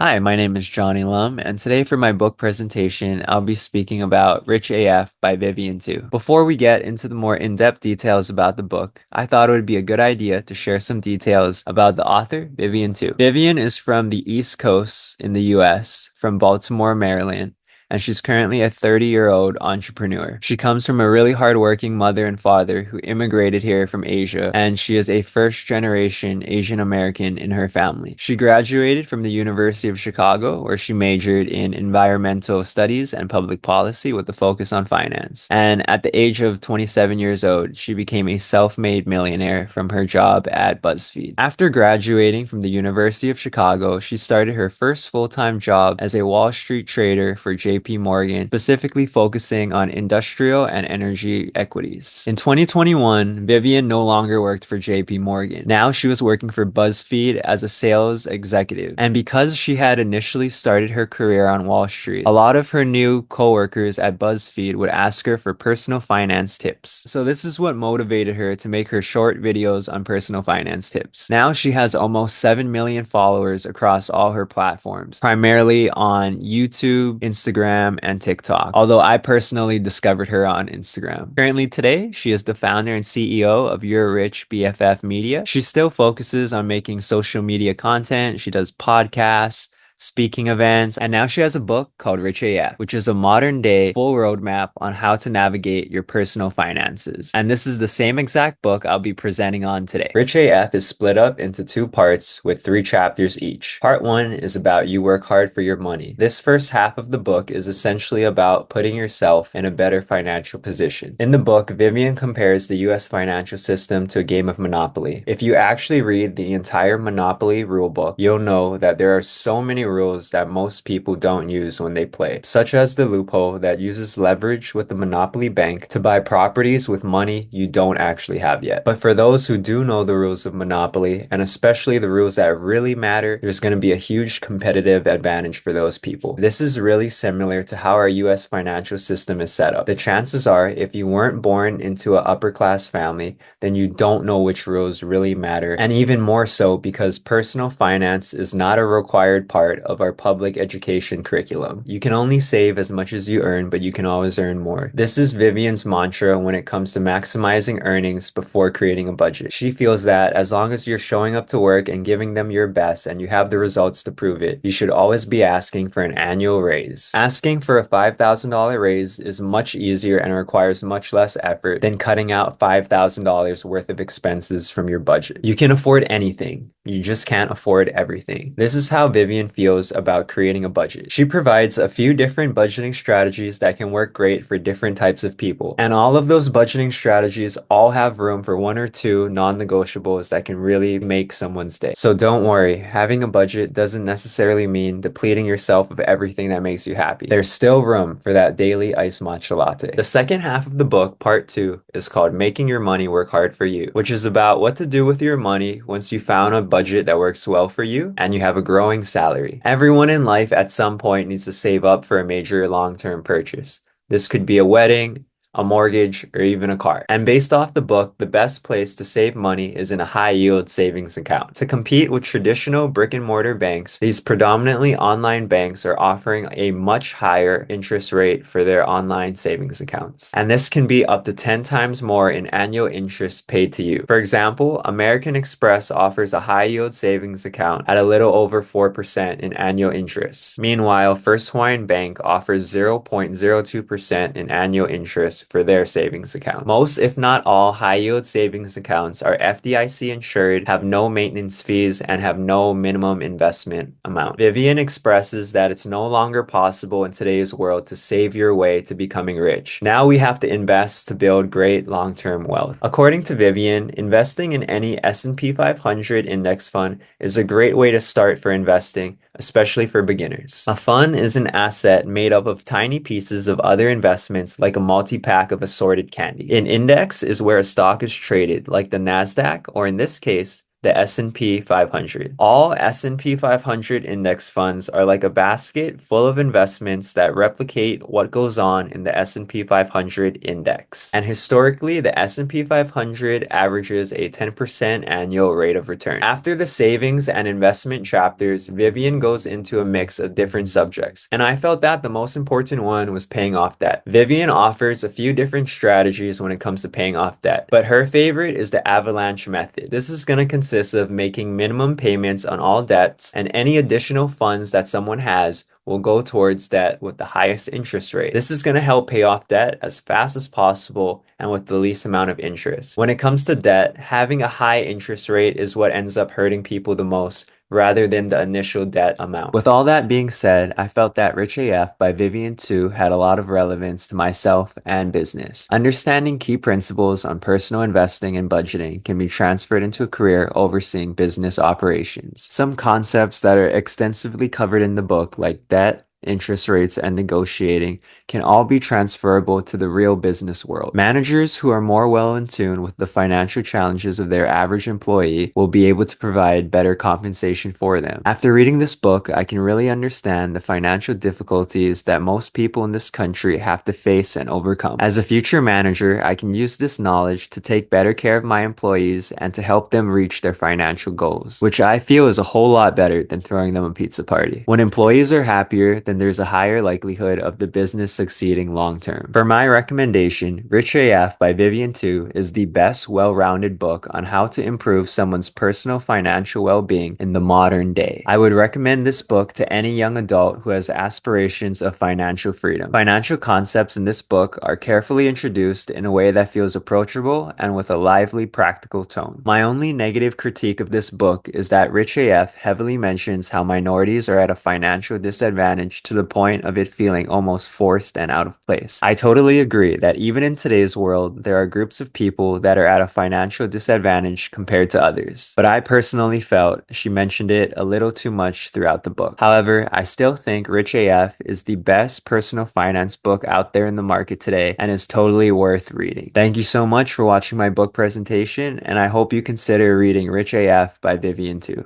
Hi, my name is Johnny Lum, and today for my book presentation, I'll be speaking about Rich AF by Vivian 2. Before we get into the more in-depth details about the book, I thought it would be a good idea to share some details about the author, Vivian 2. Vivian is from the East Coast in the US, from Baltimore, Maryland, and she's currently a 30-year-old entrepreneur. She comes from a really hardworking mother and father who immigrated here from Asia, and she is a first-generation Asian American in her family. She graduated from the University of Chicago, where she majored in environmental studies and public policy with a focus on finance. And at the age of 27 years old, she became a self-made millionaire from her job at BuzzFeed. After graduating from the University of Chicago, she started her first full-time job as a Wall Street trader for JP Morgan, specifically focusing on industrial and energy equities. In 2021, Vivian no longer worked for JP Morgan. Now she was working for BuzzFeed as a sales executive. And because she had initially started her career on Wall Street, a lot of her new coworkers at BuzzFeed would ask her for personal finance tips. So this is what motivated her to make her short videos on personal finance tips. Now she has almost 7 million followers across all her platforms, primarily on YouTube, Instagram, and TikTok, although I personally discovered her on Instagram. Currently today, she is the founder and CEO of Your Rich BFF Media. She still focuses on making social media content. She does podcasts, speaking events, and now she has a book called Rich AF, which is a modern day full roadmap on how to navigate your personal finances. And this is the same exact book I'll be presenting on today. Rich AF is split up into two parts with 3 chapters each. Part 1 is about you work hard for your money. This first half of the book is essentially about putting yourself in a better financial position. In the book, Vivian compares the US financial system to a game of Monopoly. If you actually read the entire Monopoly rulebook, you'll know that there are so many rules that most people don't use when they play, such as the loophole that uses leverage with the Monopoly bank to buy properties with money you don't actually have yet. But for those who do know the rules of Monopoly, and especially the rules that really matter, there's going to be a huge competitive advantage for those people. This is really similar to how our US financial system is set up. The chances are, if you weren't born into an upper class family, then you don't know which rules really matter, and even more so because personal finance is not a required part of our public education curriculum. You can only save as much as you earn, but you can always earn more. This is Vivian's mantra when it comes to maximizing earnings before creating a budget. She feels that as long as you're showing up to work and giving them your best and you have the results to prove it, you should always be asking for an annual raise. Asking for a $5,000 raise is much easier and requires much less effort than cutting out $5,000 worth of expenses from your budget. You can afford anything. You just can't afford everything. This is how Vivian feels about creating a budget. She provides a few different budgeting strategies that can work great for different types of people. And all of those budgeting strategies all have room for 1 or 2 non-negotiables that can really make someone's day. So don't worry, having a budget doesn't necessarily mean depleting yourself of everything that makes you happy. There's still room for that daily iced matcha latte. The second half of the book, part 2, is called Making Your Money Work Hard for You, which is about what to do with your money once you found a budget that works well for you and you have a growing salary. Everyone in life at some point needs to save up for a major long-term purchase. This could be a wedding, a mortgage, or even a car. And based off the book, the best place to save money is in a high-yield savings account. To compete with traditional brick-and-mortar banks, these predominantly online banks are offering a much higher interest rate for their online savings accounts. And this can be up to 10 times more in annual interest paid to you. For example, American Express offers a high-yield savings account at a little over 4% in annual interest. Meanwhile, First Hawaiian Bank offers 0.02% in annual interest for their savings account. Most, if not all, high-yield savings accounts are FDIC insured, have no maintenance fees, and have no minimum investment amount. Vivian expresses that it's no longer possible in today's world to save your way to becoming rich. Now we have to invest to build great long-term wealth. According to Vivian, investing in any S&P 500 index fund is a great way to start for investing, especially for beginners. A fund is an asset made up of tiny pieces of other investments like a multi-pack of assorted candy. An index is where a stock is traded, like the NASDAQ, or in this case, the S&P 500. All S&P 500 index funds are like a basket full of investments that replicate what goes on in the S&P 500 index. And historically, the S&P 500 averages a 10% annual rate of return. After the savings and investment chapters, Vivian goes into a mix of different subjects, and I felt that the most important one was paying off debt. Vivian offers a few different strategies when it comes to paying off debt, but her favorite is the avalanche method. This is going to consist of making minimum payments on all debts, and any additional funds that someone has will go towards debt with the highest interest rate. This is going to help pay off debt as fast as possible and with the least amount of interest. When it comes to debt, having a high interest rate is what ends up hurting people the most, rather than the initial debt amount. With all that being said, I felt that Rich AF by Vivian Tu had a lot of relevance to myself and business. Understanding key principles on personal investing and budgeting can be transferred into a career overseeing business operations. Some concepts that are extensively covered in the book, like debt, interest rates, and negotiating, can all be transferable to the real business world. Managers who are more well in tune with the financial challenges of their average employee will be able to provide better compensation for them. After reading this book, I can really understand the financial difficulties that most people in this country have to face and overcome. As a future manager, I can use this knowledge to take better care of my employees and to help them reach their financial goals, which I feel is a whole lot better than throwing them a pizza party. When employees are happier, then there's a higher likelihood of the business succeeding long term. For my recommendation, Rich AF by Vivian Tu is the best well-rounded book on how to improve someone's personal financial well-being in the modern day. I would recommend this book to any young adult who has aspirations of financial freedom. Financial concepts in this book are carefully introduced in a way that feels approachable and with a lively, practical tone. My only negative critique of this book is that Rich AF heavily mentions how minorities are at a financial disadvantage to the point of it feeling almost forced and out of place. I totally agree that even in today's world, there are groups of people that are at a financial disadvantage compared to others. But I personally felt she mentioned it a little too much throughout the book. However, I still think Rich AF is the best personal finance book out there in the market today and is totally worth reading. Thank you so much for watching my book presentation, and I hope you consider reading Rich AF by Vivian Tu.